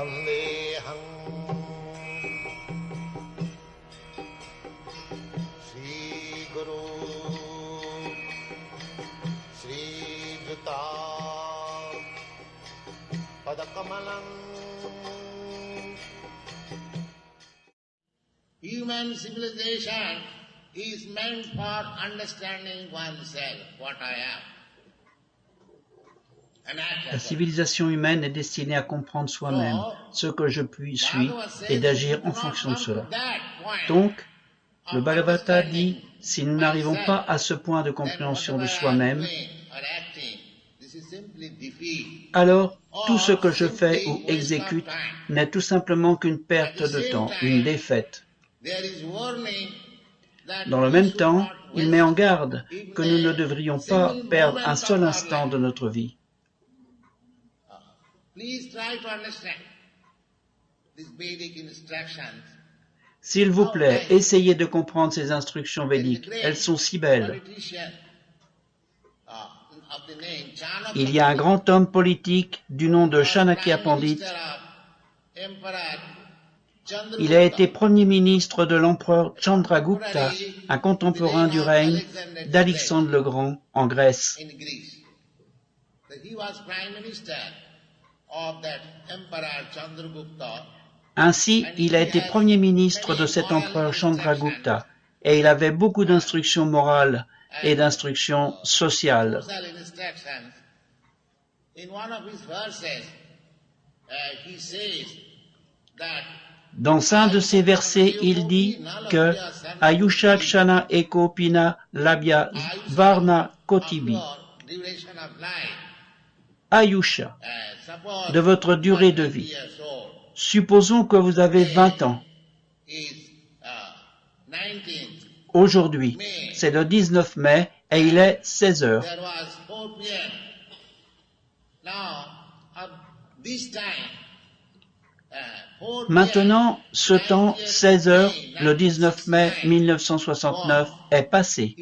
Vandeham Shri Guru Shri Juta Padakamalam. Human civilization is meant for understanding oneself, what I am. La civilisation humaine est destinée à comprendre soi-même ce que je suis et d'agir en fonction de cela. Donc, le Bhagavata dit, si nous n'arrivons pas à ce point de compréhension de soi-même, alors tout ce que je fais ou exécute n'est tout simplement qu'une perte de temps, une défaite. Dans le même temps, il met en garde que nous ne devrions pas perdre un seul instant de notre vie. S'il vous plaît, essayez de comprendre ces instructions védiques. Elles sont si belles. Il y a un grand homme politique du nom de Chanakya Pandit. Il a été premier ministre de l'empereur Chandragupta, un contemporain du règne d'Alexandre le Grand en Grèce. Ainsi, il a été premier ministre de cet empereur Chandragupta et il avait beaucoup d'instructions morales et d'instructions sociales. Dans un de ces versets, il dit que Ayusha Kshana Eko Pina Labhya Varna Kotibi. Ayusha, de votre durée de vie. Supposons que vous avez 20 ans. Aujourd'hui, c'est le 19 mai et il est 16 heures. Maintenant, ce temps, 16 heures, le 19 mai 1969, est passé.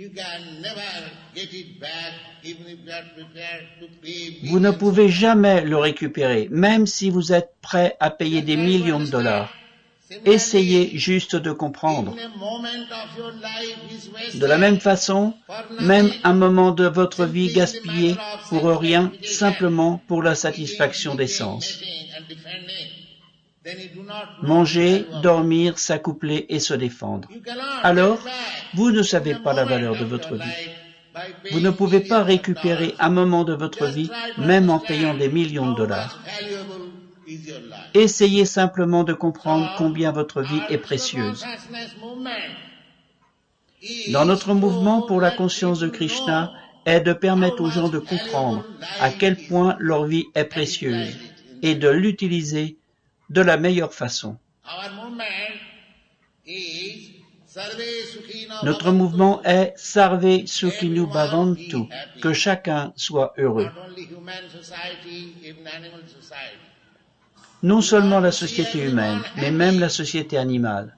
Vous ne pouvez jamais le récupérer, même si vous êtes prêt à payer des millions de dollars. Essayez juste de comprendre. De la même façon, même un moment de votre vie gaspillé pour rien, simplement pour la satisfaction des sens. Manger, dormir, s'accoupler et se défendre. Alors, vous ne savez pas la valeur de votre vie. Vous ne pouvez pas récupérer un moment de votre vie, même en payant des millions de dollars. Essayez simplement de comprendre combien votre vie est précieuse. Dans notre mouvement pour la conscience de Krishna est de permettre aux gens de comprendre à quel point leur vie est précieuse et de l'utiliser de la meilleure façon. Notre mouvement est Sarve Sukhinu Bhavantu, que chacun soit heureux. Non seulement la société humaine, mais même la société animale.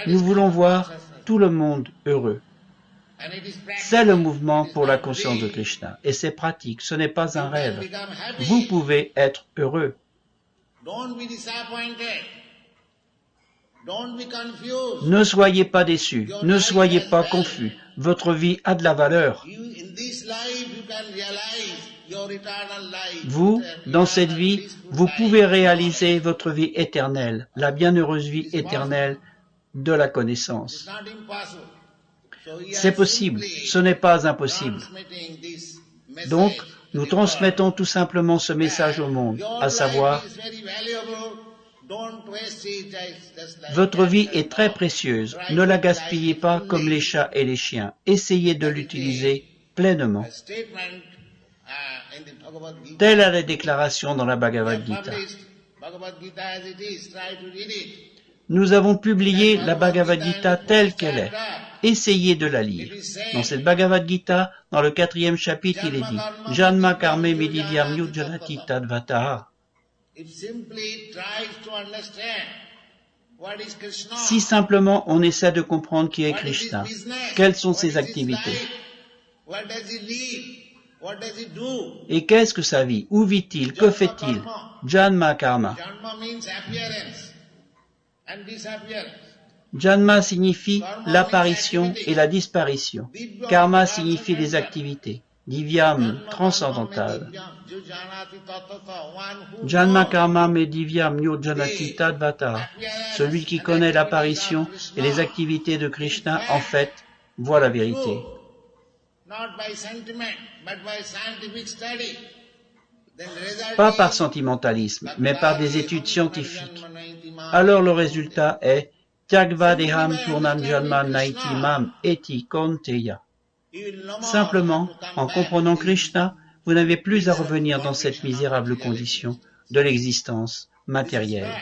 Nous voulons voir tout le monde heureux. C'est le mouvement pour la conscience de Krishna, et c'est pratique, ce n'est pas un rêve. Vous pouvez être heureux. Ne soyez pas déçus, ne soyez pas confus. Votre vie a de la valeur. Vous, dans cette vie, vous pouvez réaliser votre vie éternelle, la bienheureuse vie éternelle de la connaissance. C'est possible, ce n'est pas impossible. Donc, nous transmettons tout simplement ce message au monde, à savoir, votre vie est très précieuse, ne la gaspillez pas comme les chats et les chiens, essayez de l'utiliser pleinement. Telle est la déclaration dans la Bhagavad Gita. Nous avons publié la Bhagavad Gita telle qu'elle est. Essayez de la lire. Dans cette Bhagavad Gita, dans le 4e chapitre, il est dit « Janma karme midivyam yujjanati tadvataha » Si simplement on essaie de comprendre qui est Krishna, quelles sont ses activités, What does he do? Et qu'est-ce que sa vie? Où vit-il? Que fait-il? Janma karma. Janma means appearance and disappearance. Janma signifie l'apparition et la disparition. Karma signifie les activités. Divyam, transcendantal. Janma karma me divyam nyo janati tadvata. Celui qui connaît l'apparition et les activités de Krishna, en fait, voit la vérité. Pas par sentimentalisme, mais par des études scientifiques. Alors le résultat est Tyagva deham purnam janma naiti mam eti konteya. Simplement, en comprenant Krishna, vous n'avez plus à revenir dans cette misérable condition de l'existence matérielle.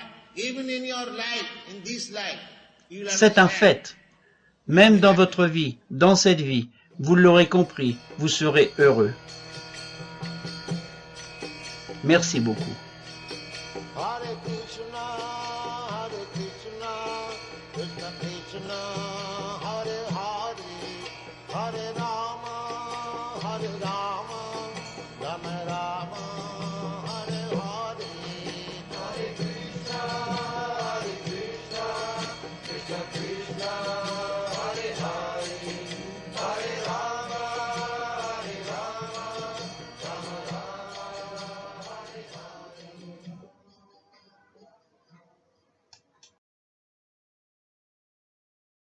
C'est un fait. Même dans votre vie, dans cette vie, vous l'aurez compris, vous serez heureux. Merci beaucoup. Hare Krishna.